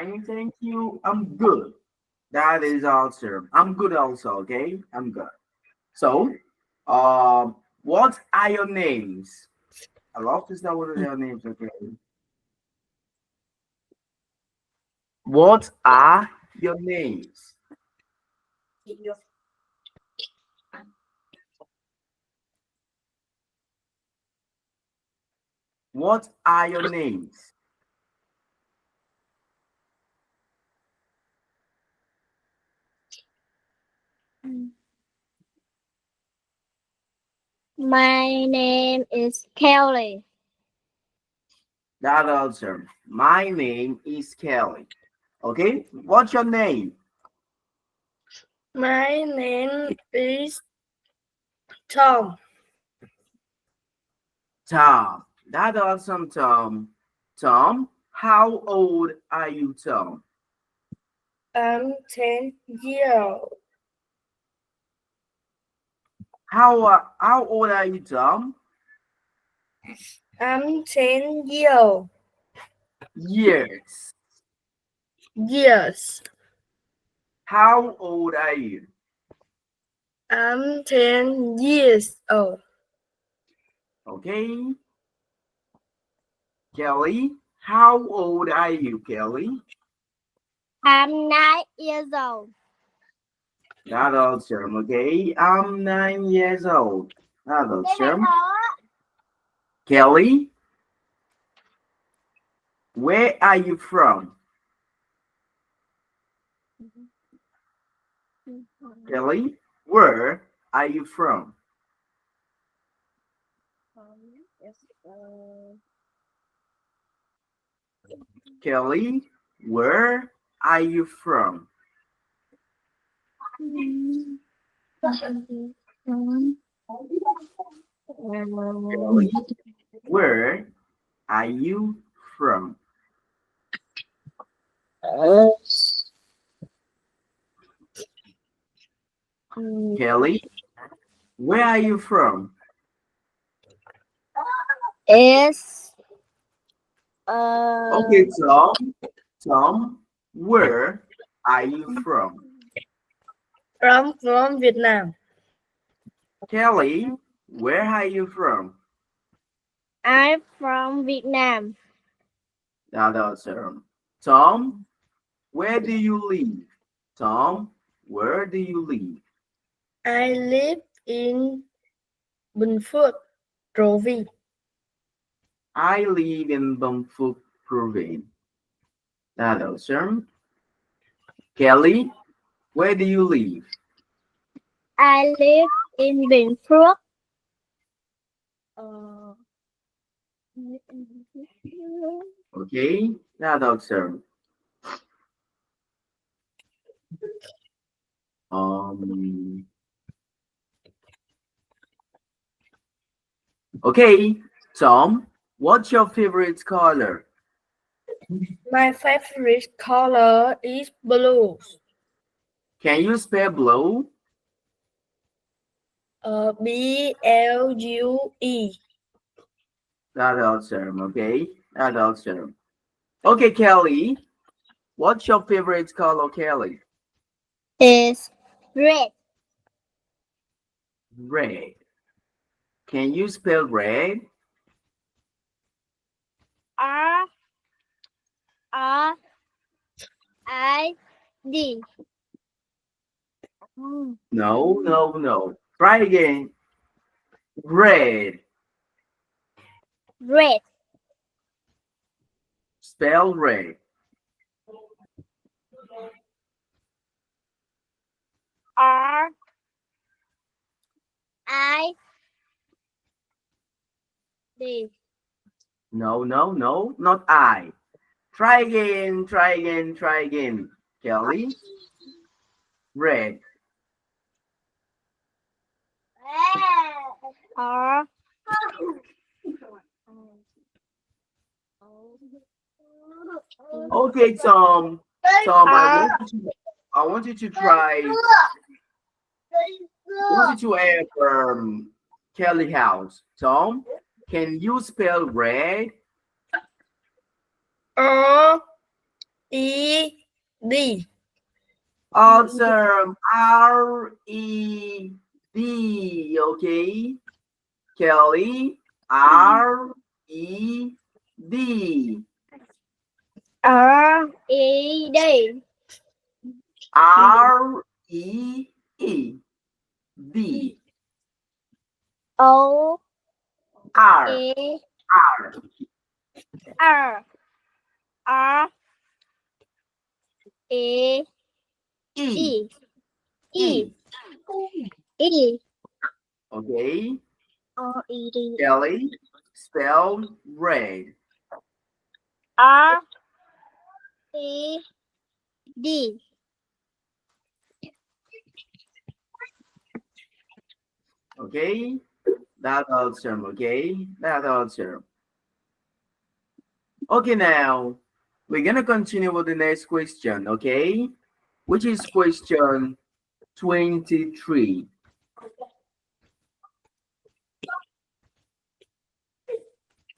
fine, thank you. I'm good. That is awesome. I'm good also, okay? I'm good. So, what are your names? I love to start with your names, okay? What are your names? What are your names? My name is Kelly. That awesome. My name is Kelly. Okay, what's your name? My name is Tom. Tom. That awesome, Tom. Tom, how old are you, Tom? I'm 10 years old. How old are you, Tom? I'm 10 years old. Years. Yes. How old are you? I'm 10 years old. Okay. Kelly, how old are you, Kelly? I'm 9 years old. That awesome, okay? I'm 9 years old. That awesome. Kelly, where are you from? Kelly, where are you from? Kelly, where are you from? Kelly, where are you from? Kelly, where are you from? Is Okay, Tom. Tom, where are you from? From Vietnam. Kelly, where are you from? I'm from Vietnam. That's awesome. Tom, where do you live? Tom, where do you live? I live in Bình Phước, Province. I live in Bumfuck province. That's awesome. Kelly, where do you live? I live in Bình Phước. Okay, that's awesome. Um, okay, Tom, what's your favorite color? My favorite color is blue. Can you spell blue? BLUE. That's awesome, okay? That's awesome. Okay, Kelly, what's your favorite color, Kelly? Is red. Red. Can you spell red? R R I D. No, no, no. Try again. Red. Red. Spell red. R I D. No, no, no, not I. Try again, try again, try again. Kelly, red. R Okay, Tom. Tom, R I want you to try. I want you to have Kelly house. Tom, can you spell red? R E D. Awesome. R-E-D. Okay. Kelly. R-E-D. R-E-D. R-E-E. D. O R. E R. R R E E. E E. E E Okay. R-E-D. Kelly. Spell red. R-E-D. Okay. That awesome. Okay. That awesome. Okay, now we're gonna continue with the next question, okay? Which is question 23.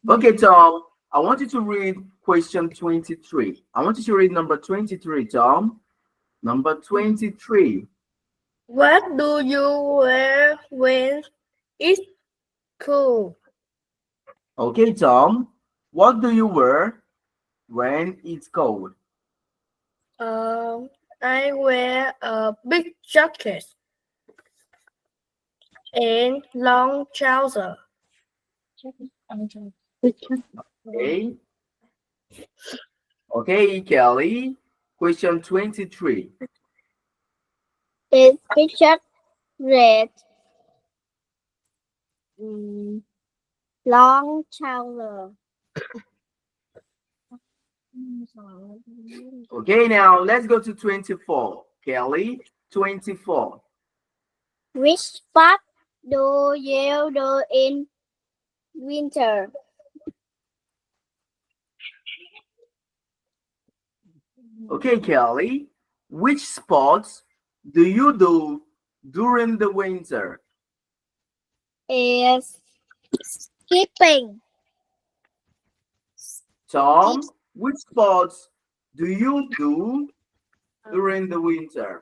Okay, Tom, I want you to read question 23. I want you to read number 23, Tom. Number 23. What do you wear when it's cold? Okay, Tom, what do you wear when it's cold? I wear a big jacket and long trousers. Okay. Okay, Kelly. Question 23. Is picture red? Long trouser. Okay, now let's go to 24. Kelly, 24. Which sport do you do in winter? Okay, Kelly, which sports do you do during the winter? Is skipping. Tom, which sports do you do during the winter?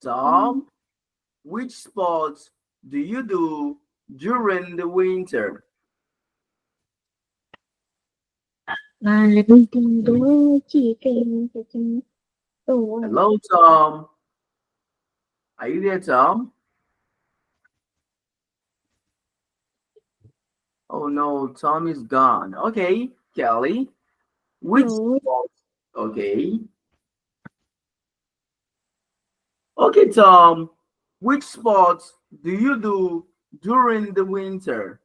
Tom, which sports do you do during the winter? Hello, Tom. Are you there, Tom? Oh no, Tom is gone. Okay, Kelly, which No. sports? Okay. Okay, Tom, which sports do you do during the winter?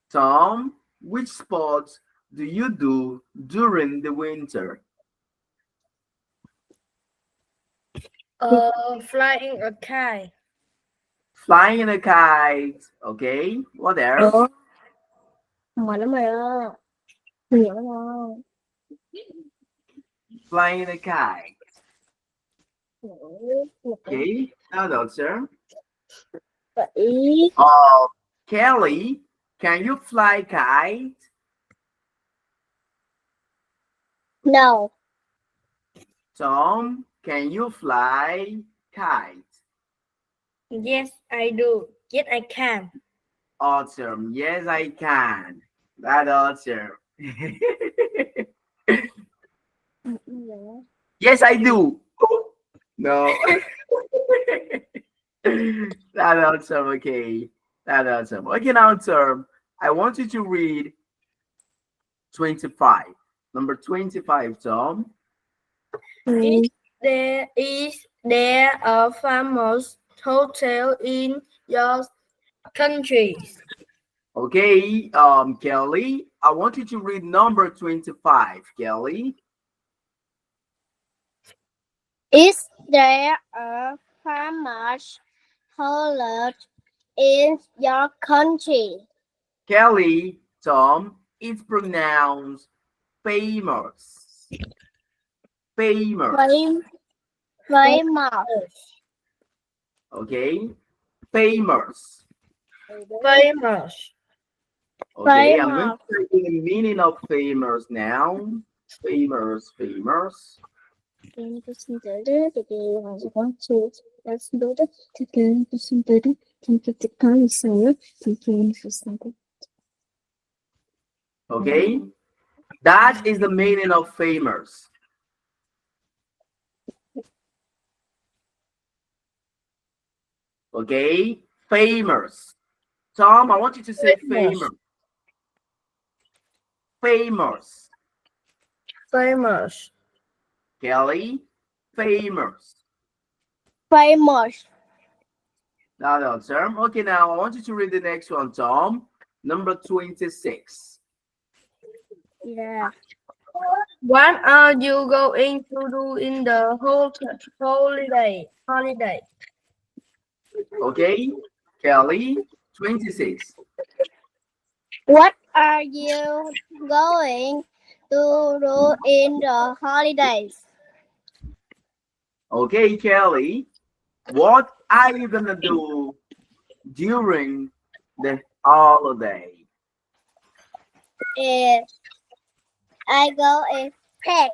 Tom, which sports do you do during the winter? Flying a kite. Flying a kite. Okay, what else? Ủa, mệt lắm rồi đó. Nhiều lắm rồi. Flying a kite. Okay, now sir. Vậy. Kelly, can you fly kite? No. Tom, can you fly kite? Yes, I do. Yes, I can. Awesome. Yes, I can. That's awesome. Yes, I do. No. That's awesome. Okay. That's awesome. Okay, now, sir, I want you to read 25. Number 25, Tom. Is there a famous hotel in your country? Okay, Kelly, I want you to read number 25, Kelly. Is there a famous holiday in your country? Kelly, Tom, it's pronounced famous. Famous. Famous. Okay. Famous. Famous. Okay, I'm going Famous. to tell you the meaning of famous now. Famous, famous. Okay, that is the meaning of famous. Okay, famous. Tom, I want you to say famous. Famous. Famous. Famous. Kelly, famous. Famous. Now the term. Okay, now I want you to read the next one, Tom. Number 26. Yeah. What are you going to do in the whole holiday? Holiday. Okay, Kelly, 26. What are you going to do in the holidays? Okay, Kelly, what are you gonna do during the holiday? Is I go and pet.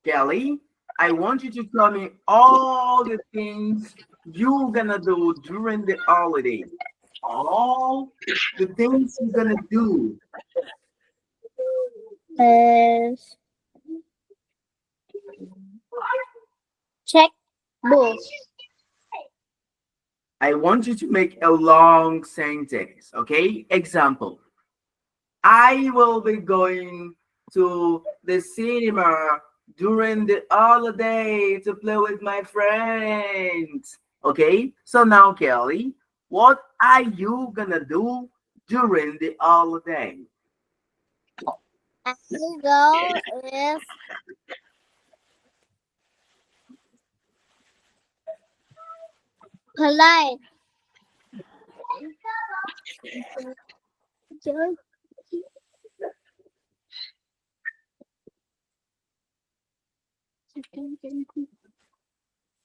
Kelly, I want you to tell me all the things you're gonna do during the holiday. All the things you're gonna do. Is check book. I want you to make a long sentence, okay? Example. I will be going to the cinema during the holiday to play with my friends. Okay, so now, Kelly, what are you gonna do during the holiday? I go is polite.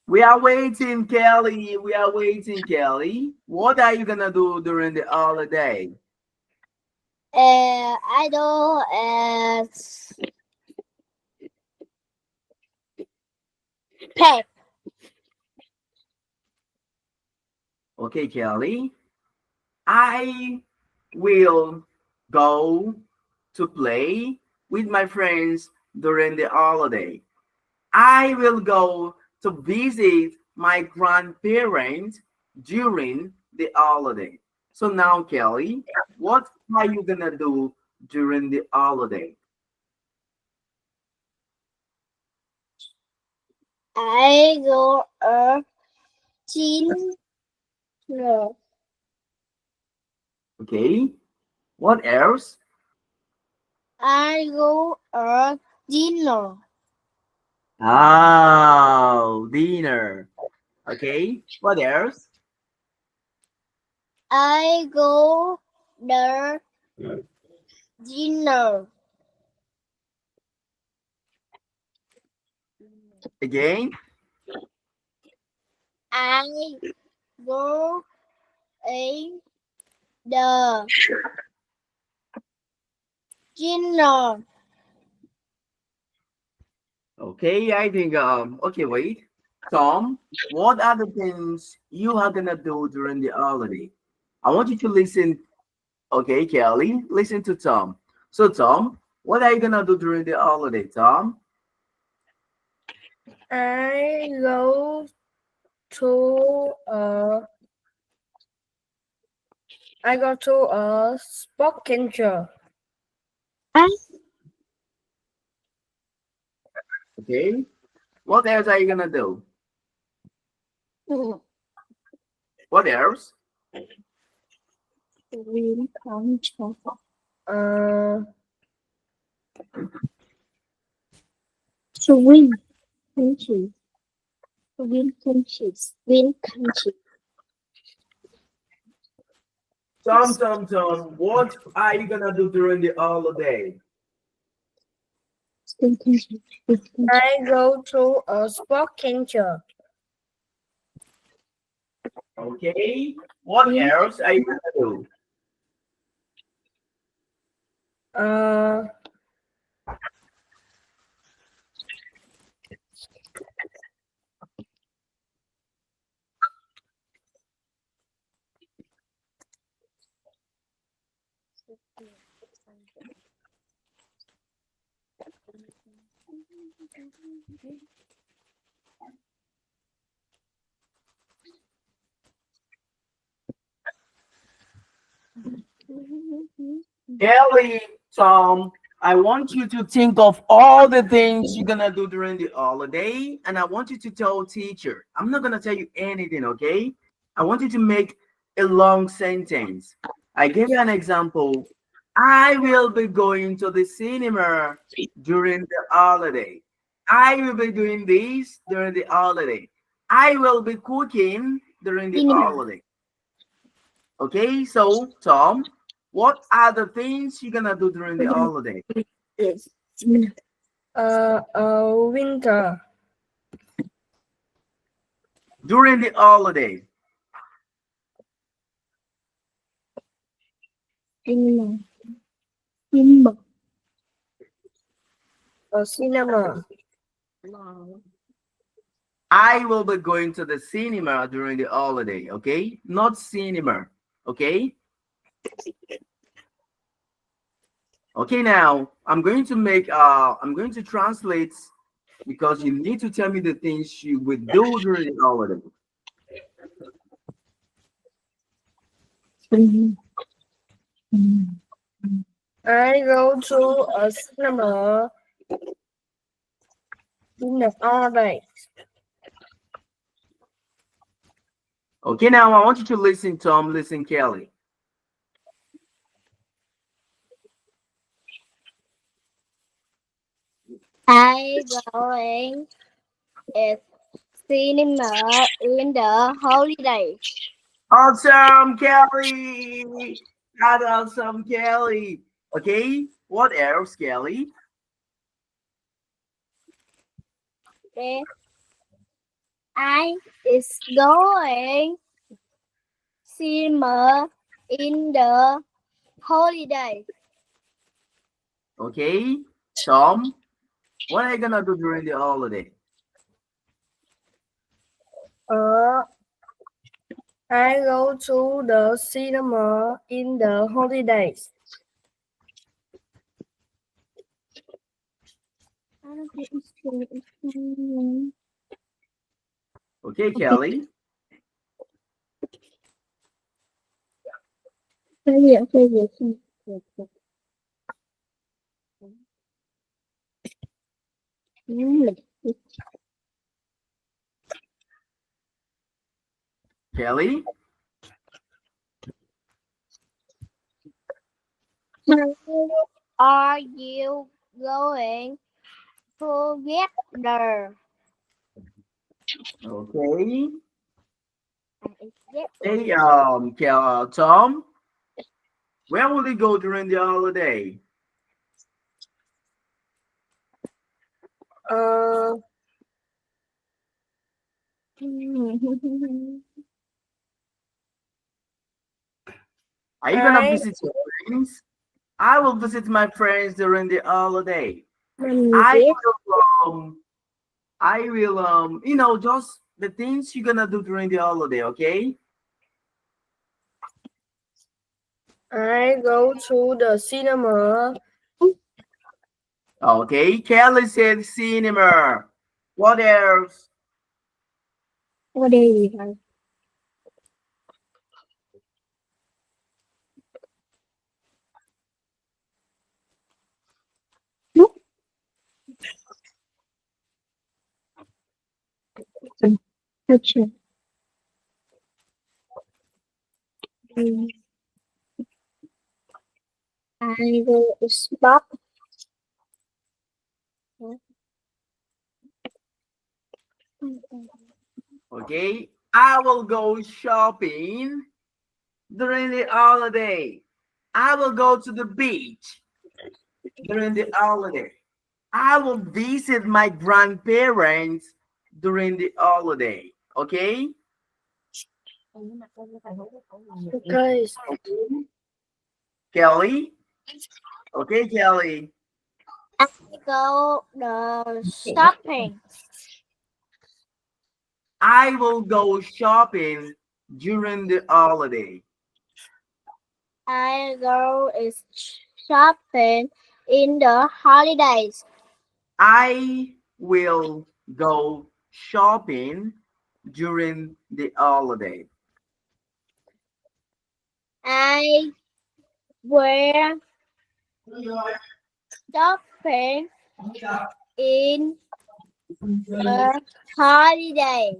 We are waiting, Kelly. We are waiting, Kelly. What are you gonna do during the holiday? I do is pet. Okay, Kelly. I will go to play with my friends during the holiday. I will go to visit my grandparents during the holiday. So now, Kelly, what are you gonna do during the holiday? I go dinner. Okay. What else? I go dinner. Oh, dinner. Okay. What else? I go the dinner. Again? I go in the dinner. Okay, I think okay, wait. Tom, what are the things you are gonna do during the holiday? I want you to listen. Okay, Kelly, listen to Tom. So Tom, what are you gonna do during the holiday, Tom? I go to I go to a sport center. I Okay. What else are you gonna do? will What else? come to Uh, win country. Win countries. Win country. Tom, what are you gonna do during the holiday? Win country. Win country. I go to a sport center. Okay. What else are you gonna do? Uh, Kelly, Tom, I want you to think of all the things you're gonna do during the holiday, and I want you to tell teacher. I'm not gonna tell you anything, okay? I want you to make a long sentence. I gave you an example. I will be going to the cinema during the holiday. I will be doing this during the holiday. I will be cooking during the Cinema. holiday. Okay, so Tom, what are the things you're gonna do during the holiday? Yes. Cinema. winter. During the holiday. Cinema. Cinema. Cinema. I will be going to the cinema during the holiday, okay? Not cinema, okay? Okay, now I'm going to translate because you need to tell me the things you would do during the holiday. Cinema. I go to a cinema in the holiday. Okay, now I want you to listen, Tom, listen, Kelly. I going at cinema in the holiday. Awesome, Kelly. That's awesome, Kelly. Okay, what else, Kelly? Okay. I is going cinema in the holiday. Okay, Tom, what are you gonna do during the holiday? Uh, I go to the cinema in the holidays. Okay, Kelly. Kelly. Are you going to get there? Okay. Hey, Tom, where will you go during the holiday? Uh, Are you gonna I visit your friends? I will visit my friends during the holiday. I just the things you're gonna do during the holiday, okay? I go to the cinema. Okay, Kelly said cinema. What else? What day we have? Picture. I will stop. Okay, I will go shopping during the holiday. I will go to the beach during the holiday. I will visit my grandparents during the holiday. Okay? Okay. Kelly? Okay, Kelly. I go the shopping. I will go shopping during the holiday. I go is shopping in the holidays. I will go shopping during the holiday. I wear shopping in the holiday.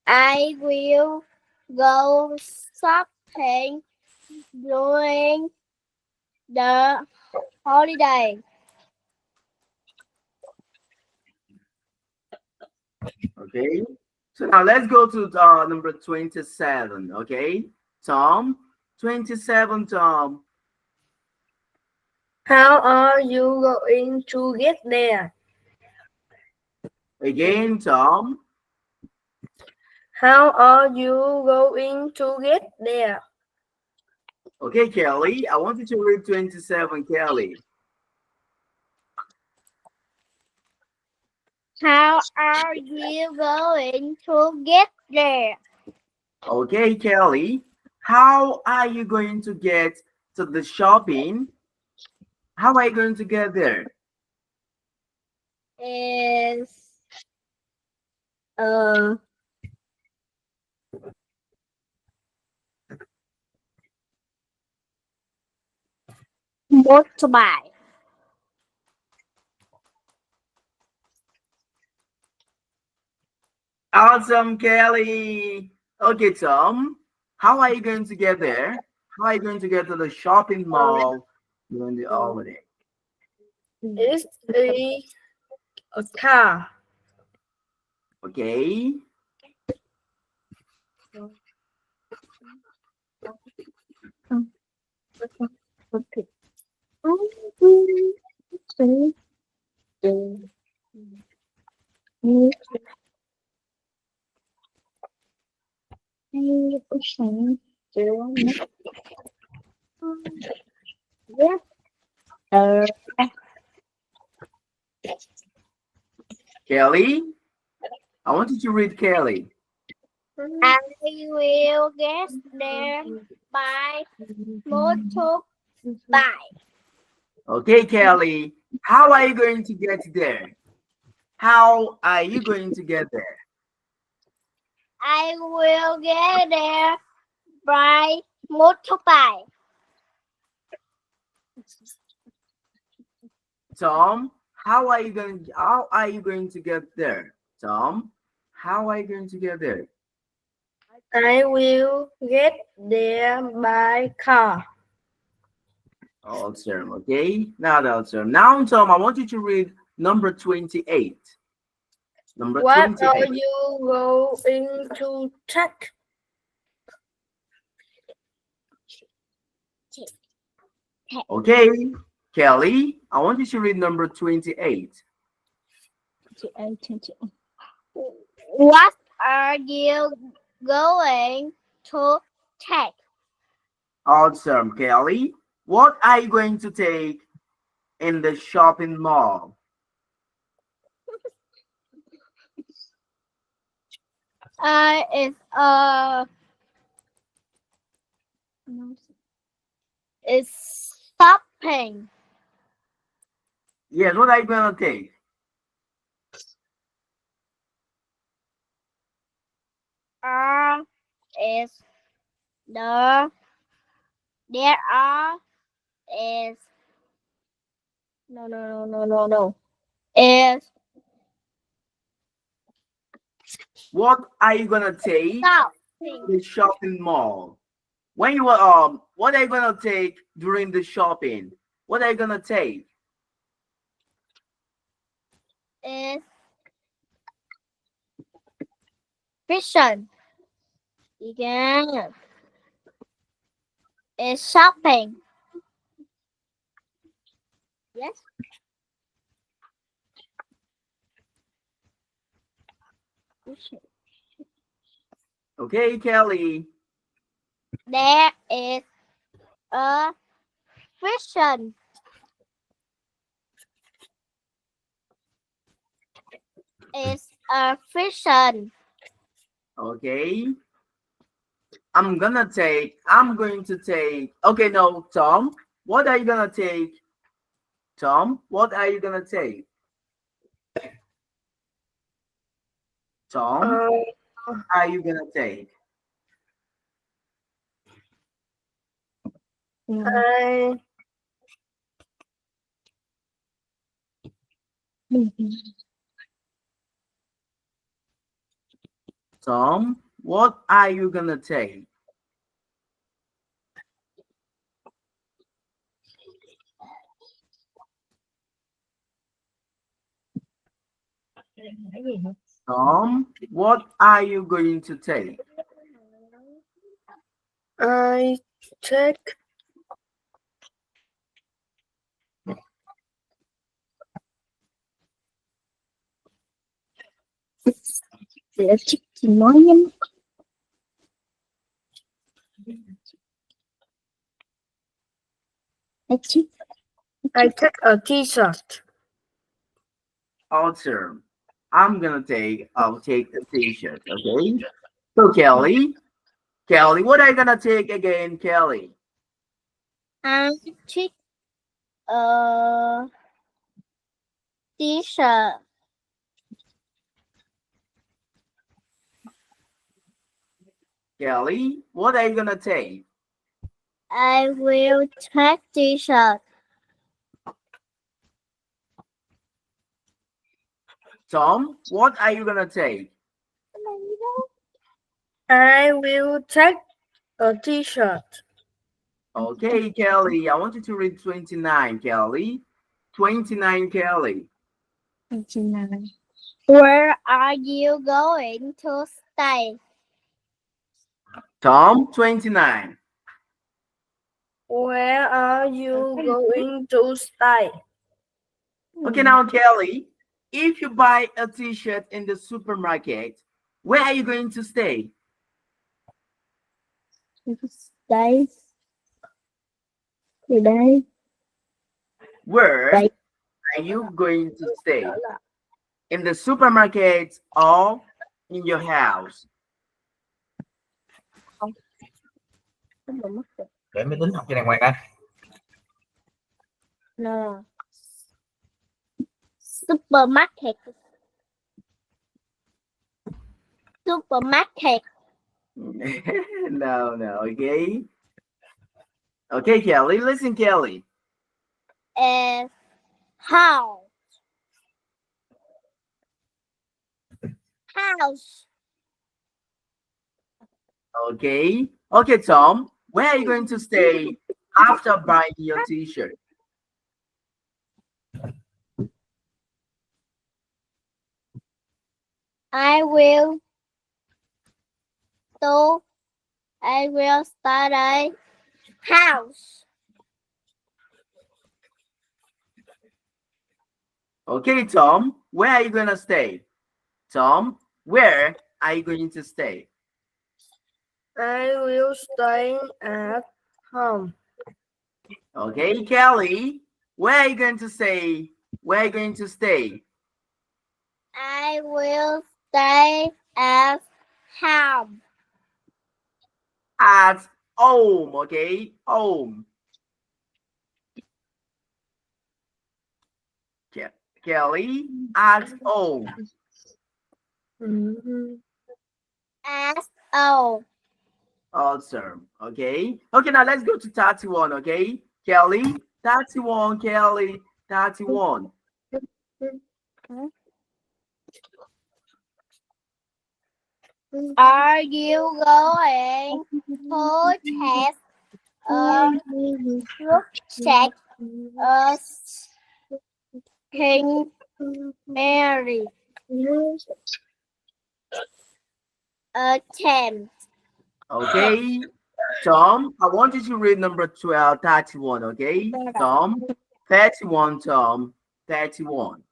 I will go shopping during the holiday. Okay. So now let's go to number 27. Okay. Tom. 27, Tom. How are you going to get there? Again, Tom. How are you going to get there? Okay, Kelly. I want you to read 27, Kelly. How are you going to get there? Okay, Kelly. How are you going to get to the shopping? How are you going to get there? Is uh motorbike. Awesome, Kelly. Okay, Tom. How are you going to get there? How are you going to get to the shopping mall during the holiday? It's a car. Okay. Okay. Kelly, I want you to read Kelly. I will get there by motorbike. Okay, Kelly. How are you going to get there? How are you going to get there? I will get there by motorbike. Tom, how are you going to get there? Tom, how are you going to get there? I will get there by car. Awesome. Okay. Now that's awesome. Now, Tom, I want you to read number 28. Number What are 28. you going to check? Okay. Kelly, I want you to read number 28. What are you going to take? Awesome, Kelly. What are you going to take in the shopping mall? It's it's shopping. Yes, what are you going to take? Is the there are is no is What are you going to take shopping. in the shopping mall? When you what are you going to take during the shopping? What are you going to take? Is vision. Again. Is shopping. Yes. Okay, Kelly. There is a vision. Is a vision. Okay. I'm going to take. Okay, no, Tom. What are you gonna take? Tom, what are you gonna take? Tom, Uh, what are you gonna take? I Tom, what are you gonna take? Tom, what are you going to take? I take Để chị nói nhanh. I take a T-shirt. Awesome. I'll take a t-shirt, okay? So Kelly, what are you gonna take again, Kelly? I take a t-shirt. Kelly, what are you gonna take? I will take t-shirt. Tom, what are you gonna take? I will take a T-shirt. Okay, Kelly, I want you to read 29, Kelly. 29, Kelly. Where are you going to stay? Tom, 29. Where are you going to stay? Okay, now, Kelly, if you buy a t-shirt in the supermarket, where are you going to stay? Stay. Today. Where Right. are you going to stay? In the supermarket or in your house? Để máy tính học cho đàng hoàng anh. No. Supermarket. Supermarket. No, okay. Okay, Kelly, listen, Kelly. Is house. House. Okay. Okay, Tom, where are you going to stay after buying your t-shirt? I will do. I will start a house. Okay, Tom, where are you going to stay? Tom, where are you going to stay? I will stay at home. Okay, Kelly, where are you going to stay? Where are you going to stay? I will stay at home. At home, okay? Home. Kelly, at home. Mhm. At home. Awesome. Okay. Okay, now let's go to 31, okay? Kelly, 31, Kelly, 31. Are you going to test a check a King Mary attempt? Okay. Tom, I want you to read number 12, 31, okay? Tom. 31, Tom. 31.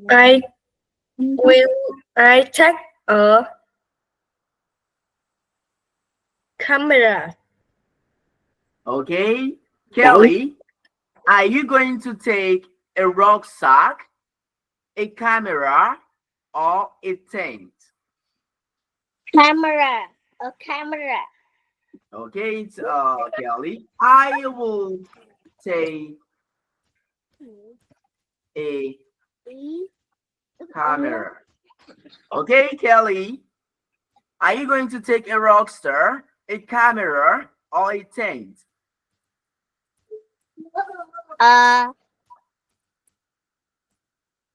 I will I take a camera. Okay. Kelly, are you going to take a rucksack, a camera, or a tent? Camera. A camera. Okay, it's Kelly. I will take a camera. Okay, Kelly. Are you going to take a rockstar, a camera, or a tent?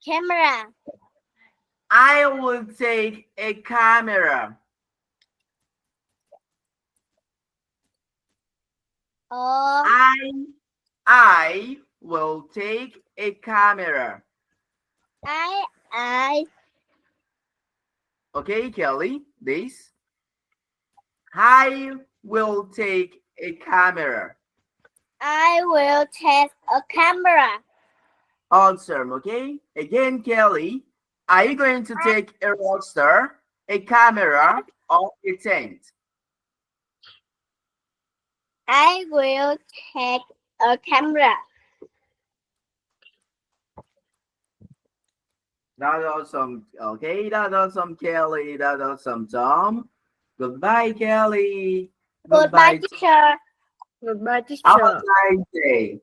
Camera. I will take a camera. I will take a camera. I Okay, Kelly, this. I will take a camera. will take a camera. Awesome, okay? Again, Kelly, are you going to take a rockstar, a camera, or a tent? I will take a camera. That's awesome. Okay, that's awesome, Kelly. That's awesome, Tom. Goodbye, Kelly. Goodbye, Goodbye. teacher. Goodbye, Have a teacher. nice day.